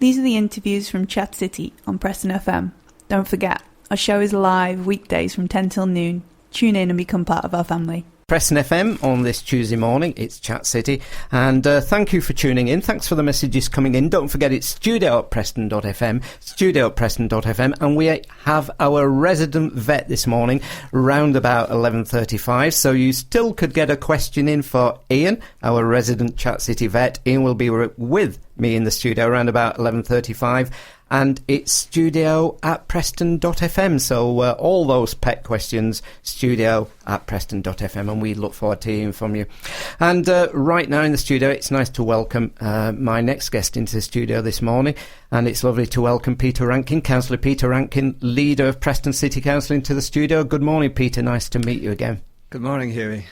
These are the interviews from Chat City on Preston FM. Don't forget, our show is live weekdays from 10 till noon. Tune in and become part of our family. Preston FM on this Tuesday morning. It's Chat City, and thank you for tuning in. Thanks for the messages coming in. Don't forget, it's studio@preston.fm, and we have our resident vet this morning round about 11:35, so you still could get a question in for Ian, our resident Chat City vet. Ian will be with me in the studio around about 11:35, and it's studio@preston.fm, so all those pet questions, studio@preston.fm, and we look forward to hearing from you. And right now in the studio, it's nice to welcome my next guest into the studio this morning, and it's lovely to welcome Peter Rankin, Councillor Peter Rankin, leader of Preston City Council, into the studio. Good morning, Peter. Nice to meet you again. Good morning, Hughie.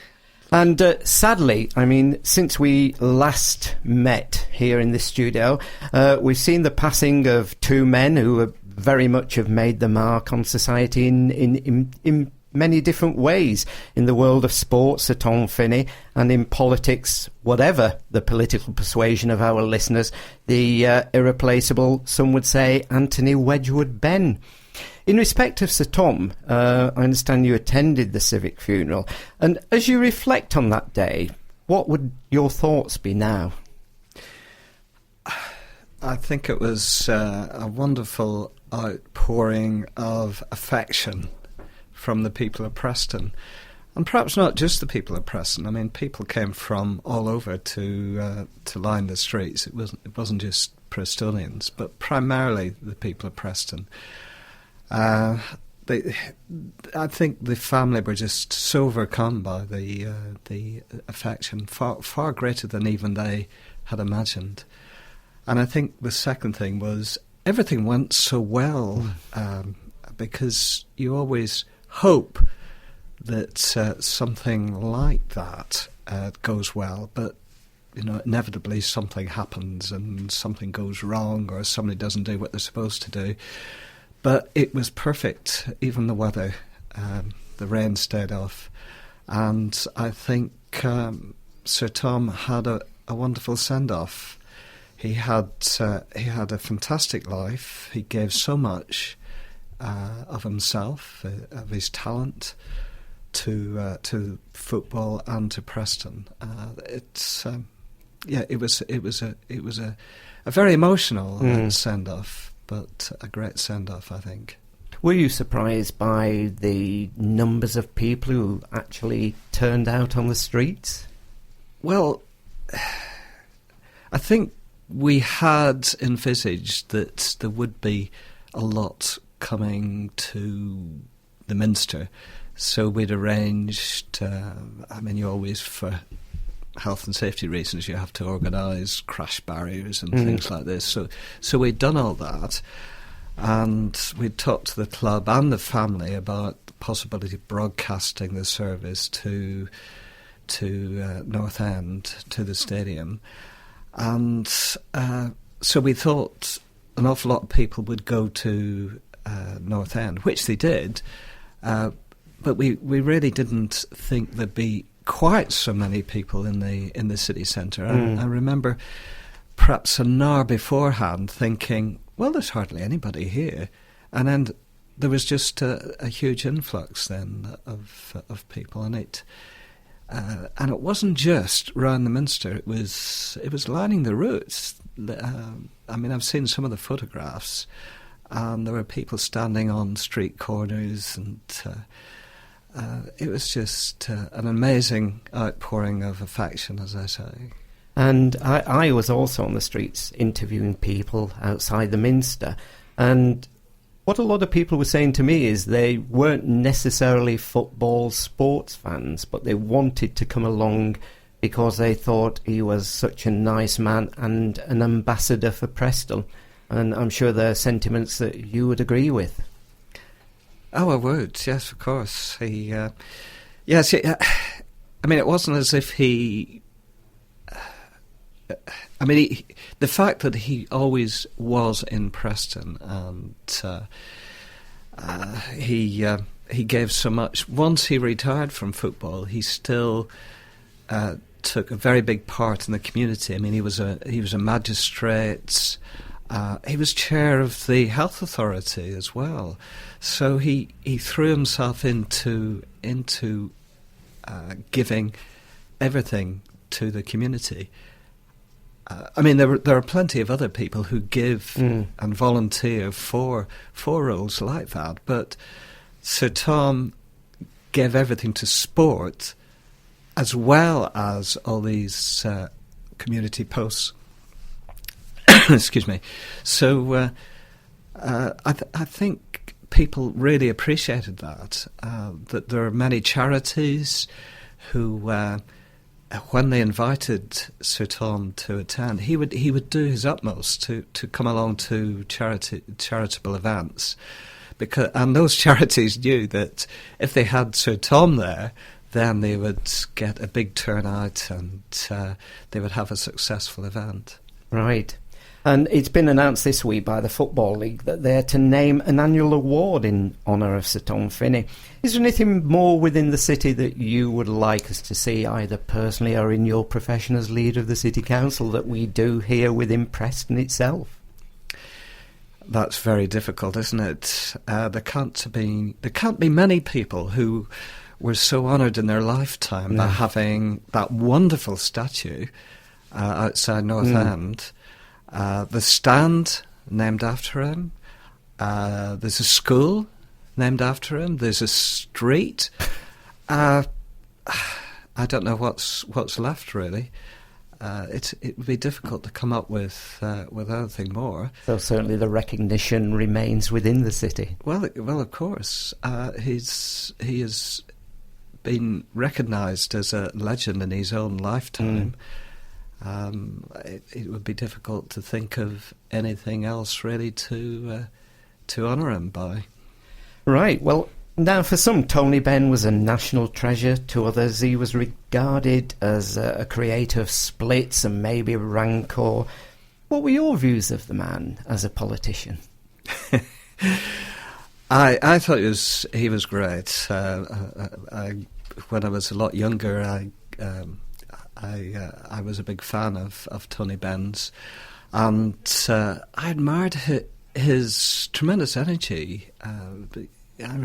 And sadly, I mean, since we last met here in this studio, we've seen the passing of two men who very much have made the mark on society in many different ways. In the world of sports, Sir Tom Finney, and in politics, whatever the political persuasion of our listeners, the irreplaceable, some would say, Anthony Wedgwood Benn. In respect of Sir Tom, I understand you attended the civic funeral, and as you reflect on that day, what would your thoughts be now? I think it was a wonderful outpouring of affection from the people of Preston, and perhaps not just the people of Preston. I mean, people came from all over to line the streets. It wasn't just Prestonians, but primarily the people of Preston. I think the family were just so overcome by the affection, far greater than even they had imagined. And I think the second thing was everything went so well, because you always hope that something like that goes well, but inevitably something happens and something goes wrong, or somebody doesn't do what they're supposed to do. But it was perfect, even the weather. The rain stayed off. And I think Sir Tom had a wonderful send-off. He had a fantastic life. He gave so much of himself, of his talent, to football and to Preston. It was a very emotional send-off. But a great send-off, I think. Were you surprised by the numbers of people who actually turned out on the streets? Well, I think we had envisaged that there would be a lot coming to the Minster, so we'd arranged, you always, for health and safety reasons, you have to organise crash barriers and things like this. So we'd done all that, and we'd talked to the club and the family about the possibility of broadcasting the service to North End, to the stadium. And so we thought an awful lot of people would go to North End, which they did, but we really didn't think there'd be quite so many people in the city centre. I remember perhaps an hour beforehand thinking, well, there's hardly anybody here, and then there was just a huge influx then of people, and it wasn't just round the Minster. It was lining the routes. I've seen some of the photographs, and there were people standing on street corners, and it was just an amazing outpouring of affection, as I say. And I was also on the streets interviewing people outside the Minster, and what a lot of people were saying to me is they weren't necessarily football sports fans, but they wanted to come along because they thought he was such a nice man and an ambassador for Preston. And I'm sure there are sentiments that you would agree with. Oh, I would, yes, of course. It wasn't as if he... the fact that he always was in Preston, and he gave so much. Once he retired from football, he still took a very big part in the community. I mean, he was a magistrate, He was chair of the health authority as well. So he threw himself into giving everything to the community. I mean, there are plenty of other people who give and volunteer for roles like that, but Sir Tom gave everything to sport as well as all these community posts. Excuse me. So I think people really appreciated that there are many charities who, when they invited Sir Tom to attend, he would do his utmost to come along to charitable events, and those charities knew that if they had Sir Tom there, then they would get a big turnout and they would have a successful event. Right. And it's been announced this week by the Football League that they're to name an annual award in honour of Sir Tom Finney. Is there anything more within the city that you would like us to see, either personally or in your profession as leader of the City Council, that we do here within Preston itself? That's very difficult, isn't it? There can't be many people who were so honoured in their lifetime that having that wonderful statue outside North End. The stand named after him. There's a school named after him. There's a street. I don't know what's left really. It would be difficult to come up with anything more. So certainly the recognition remains within the city. Well, of course, he has been recognised as a legend in his own lifetime. It would be difficult to think of anything else really to honour him by. Right, well, now for some, Tony Benn was a national treasure. To others, he was regarded as a creator of splits and maybe rancor. What were your views of the man as a politician? I thought he was great. When I was a lot younger, I was a big fan of Tony Benn's, and I admired his tremendous energy.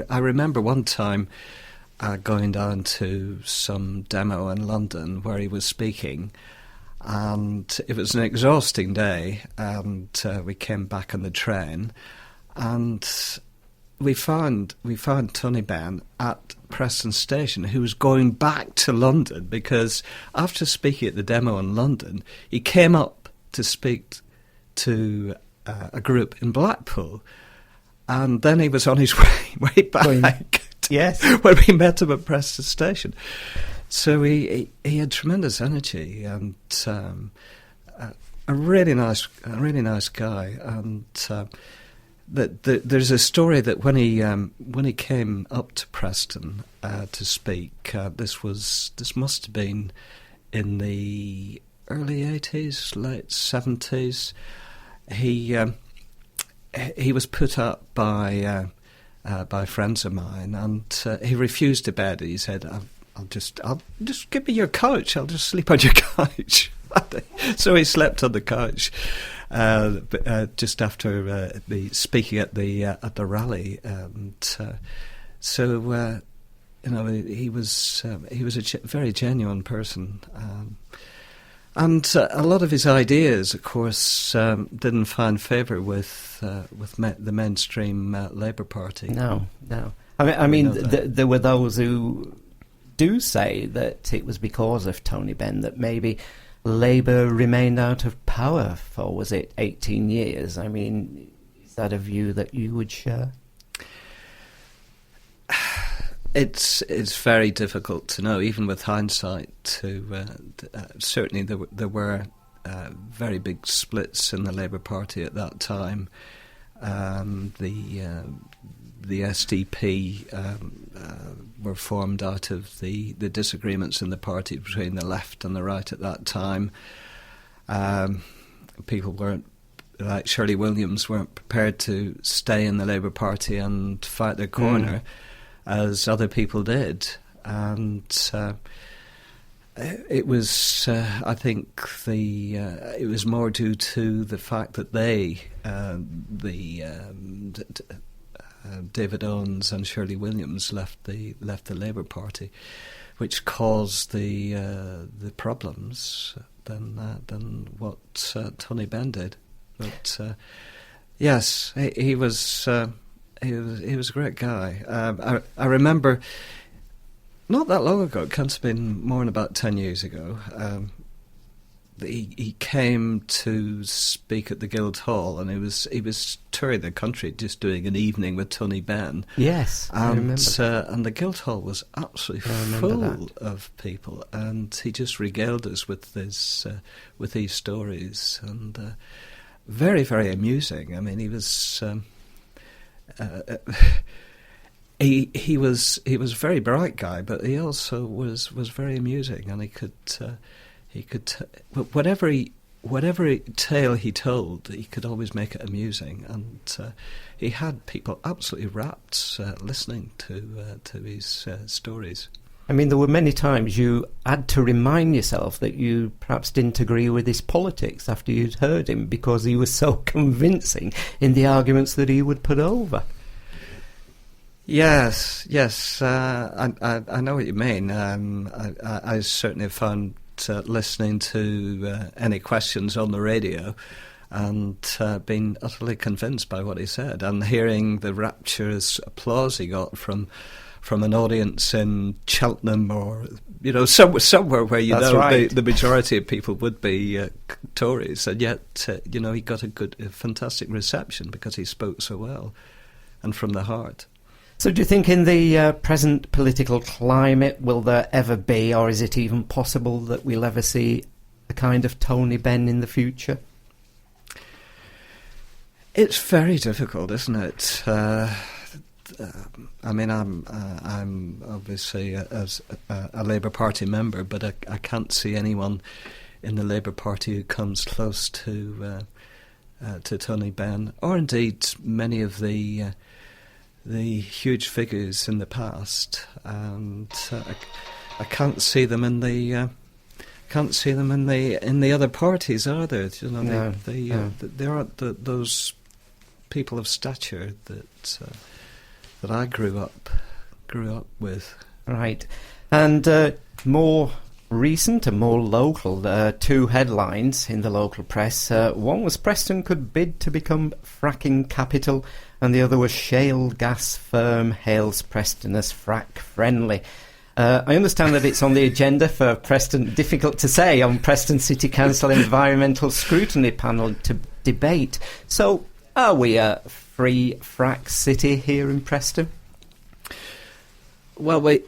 I remember one time going down to some demo in London where he was speaking, and it was an exhausting day, and we came back on the train, and we found Tony Benn at Preston Station, who was going back to London because after speaking at the demo in London, he came up to speak to a group in Blackpool, and then he was on his way back. Yes, when we met him at Preston Station. So he had tremendous energy and a really nice guy. And there's a story that when he came up to Preston to speak, this must have been in the early 80s, late 70s. He was put up by friends of mine, and he refused to bed. He said, "I'll just give me your couch. I'll just sleep on your couch." So he slept on the couch just after the speaking at the rally, and so he was a very genuine person. And a lot of his ideas, of course, didn't find favour with the mainstream Labour Party. No. I mean, there were those who do say that it was because of Tony Benn that maybe Labour remained out of power for, was it 18 years? I mean, is that a view that you would share? It's very difficult to know, even with hindsight. Certainly there were very big splits in the Labour Party at that time. The SDP were formed out of the disagreements in the party between the left and the right at that time. People weren't, like Shirley Williams, weren't prepared to stay in the Labour Party and fight their corner as other people did. And It was, I think, it was more due to the fact that David Owens and Shirley Williams left the Labour Party, which caused the problems than what Tony Benn did. But yes, he was a great guy. I remember. Not that long ago, it can't have been more than about 10 years ago, he came to speak at the Guildhall, and he was touring the country just doing an evening with Tony Benn. Yes, I remember that. And the Guildhall was absolutely full of people, and he just regaled us with these stories, and very, very amusing. I mean, he was... He was a very bright guy, but he also was very amusing, and he could whatever tale he told, he could always make it amusing, and he had people absolutely rapt listening to his stories. I mean, there were many times you had to remind yourself that you perhaps didn't agree with his politics after you'd heard him, because he was so convincing in the arguments that he would put over. Yes. I know what you mean. I certainly found listening to any questions on the radio and being utterly convinced by what he said, and hearing the rapturous applause he got from an audience in Cheltenham, or somewhere where the majority of people would be Tories, and yet he got a fantastic reception because he spoke so well and from the heart. So do you think in the present political climate, will there ever be, or is it even possible that we'll ever see a kind of Tony Benn in the future? It's very difficult, isn't it? I mean, I'm obviously a Labour Party member, but I can't see anyone in the Labour Party who comes close to Tony Benn, or indeed many of the huge figures in the past, and I can't see them in the other parties either. There aren't those people of stature that I grew up with. Right, and more recent and more local, two headlines in the local press. One was Preston could bid to become fracking capital, and the other was shale gas firm hails Preston as frack friendly. I understand that it's on the agenda for Preston, difficult to say, on Preston City Council Environmental Scrutiny Panel to debate. So, are we a free frack city here in Preston? Well, we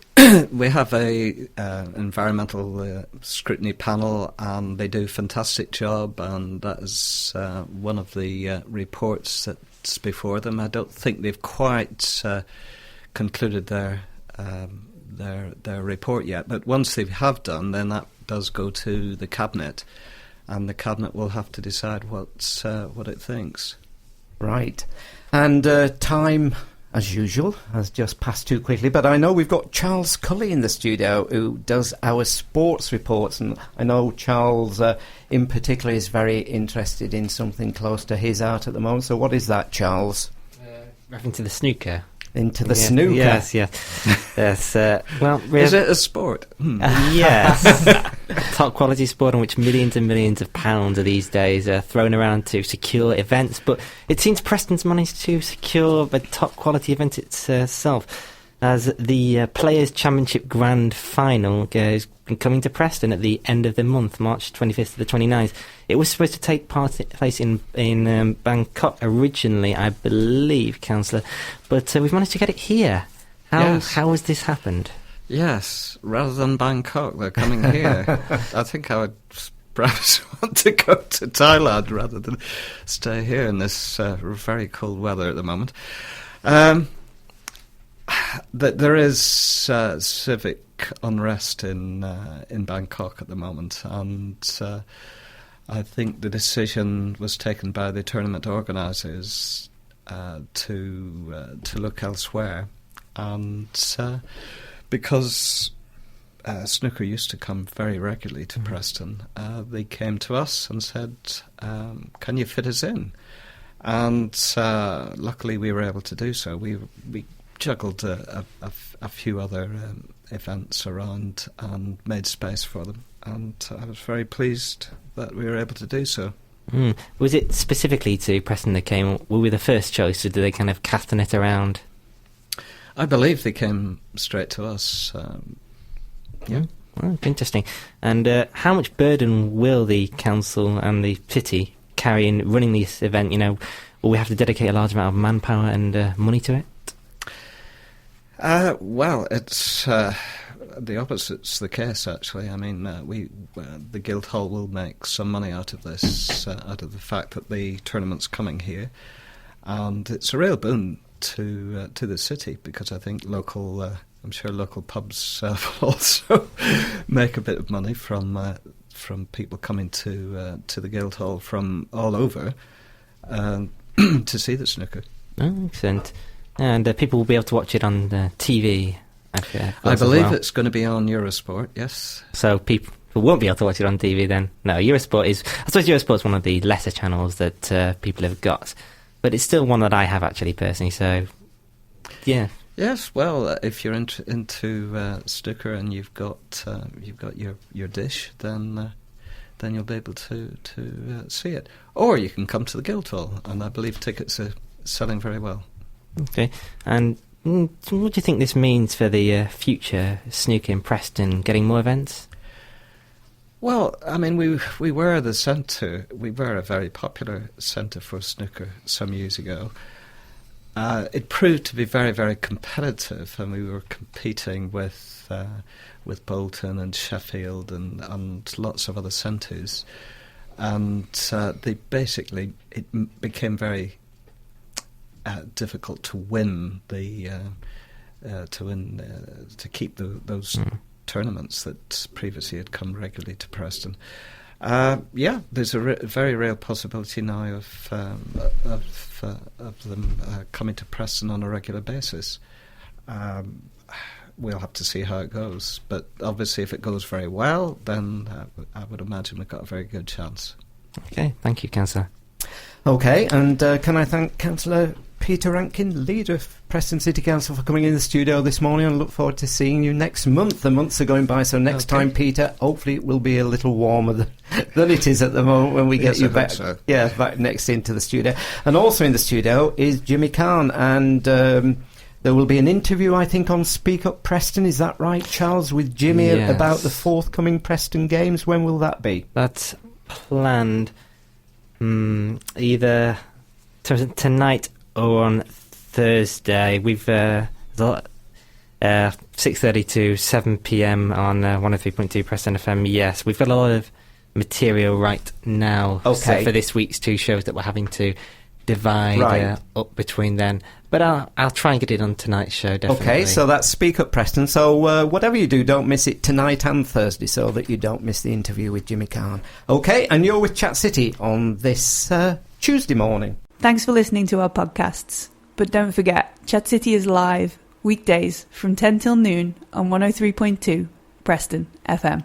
have a environmental scrutiny panel, and they do a fantastic job, and that is one of the reports that's before them. I don't think they've quite concluded their report yet, but once they have done, then that does go to the Cabinet, and the Cabinet will have to decide what it thinks. Right. And time, as usual, has just passed too quickly, but I know we've got Charles Cully in the studio who does our sports reports, and I know Charles in particular is very interested in something close to his heart at the moment. So what is that, Charles? Referring to the snooker. Into the snooker? Yes. Well, is it a sport? Yes. Top quality sport on which millions and millions of pounds are these days thrown around to secure events, but it seems Preston's managed to secure the top quality event itself, as the Players' Championship Grand Final is coming to Preston at the end of the month, March 25th to the 29th. It was supposed to take place in Bangkok originally, I believe, Councillor, but we've managed to get it here. How has this happened? Yes, rather than Bangkok, they're coming here. I think I would perhaps want to go to Thailand rather than stay here in this very cold weather at the moment. There is civic unrest in Bangkok at the moment, and I think the decision was taken by the tournament organisers to look elsewhere, and because snooker used to come very regularly to Preston. They came to us and said, can you fit us in? And luckily we were able to do so. We juggled a few other events around and made space for them. And I was very pleased that we were able to do so. Was it specifically to Preston they came? Were we the first choice, or did they kind of cast the net around? I believe they came straight to us. Yeah. Well, interesting. And how much burden will the council and the city carry in running this event? Will we have to dedicate a large amount of manpower and money to it? Well, it's the opposite's the case, actually. I mean, the Guildhall will make some money out of this, out of the fact that the tournament's coming here, and it's a real boon to the city, because I think I'm sure local pubs will also make a bit of money from people coming to the Guildhall from all over to see the snooker. Oh, excellent. And people will be able to watch it on TV. I believe it's going to be on Eurosport, yes. So people won't be able to watch it on TV then? No, Eurosport is... I suppose Eurosport's one of the lesser channels that people have got. But it's still one that I have, actually, personally, so... Yeah. Yes, well, if you're into snooker and you've got your dish, then you'll be able to see it. Or you can come to the Guildhall, and I believe tickets are selling very well. Okay, and what do you think this means for the future snooker in Preston, getting more events? Well, I mean, we were the centre. We were a very popular centre for snooker some years ago. It proved to be very, very competitive, and we were competing with Bolton and Sheffield and lots of other centres. And it became very difficult to win to keep those tournaments that previously had come regularly to Preston. There's a very real possibility now of them coming to Preston on a regular basis. We'll have to see how it goes, but obviously if it goes very well, then I would imagine we've got a very good chance. Okay, thank you, Councillor. Okay, and can I thank Councillor Peter Rankin, leader of Preston City Council, for coming in the studio this morning, and look forward to seeing you next month. The months are going by, so next time, Peter, hopefully it will be a little warmer than it is at the moment when we get you back. So. Yeah, back next into the studio. And also in the studio is Jimmy Kahn, and there will be an interview, I think, on Speak Up Preston. Is that right, Charles, with Jimmy about the forthcoming Preston Games? When will that be? That's planned either tonight or on Thursday. We've 6:30 to 7 p.m. on 103.2 Preston FM. Yes, we've got a lot of material right now for this week's two shows that we're having to divide up between then. But I'll try and get it on tonight's show, definitely. Okay, so that's Speak Up Preston. So whatever you do, don't miss it tonight and Thursday, so that you don't miss the interview with Jimmy Kahn. Okay, and you're with Chat City on this Tuesday morning. Thanks for listening to our podcasts. But don't forget, Chat City is live weekdays from 10 till noon on 103.2 Preston FM.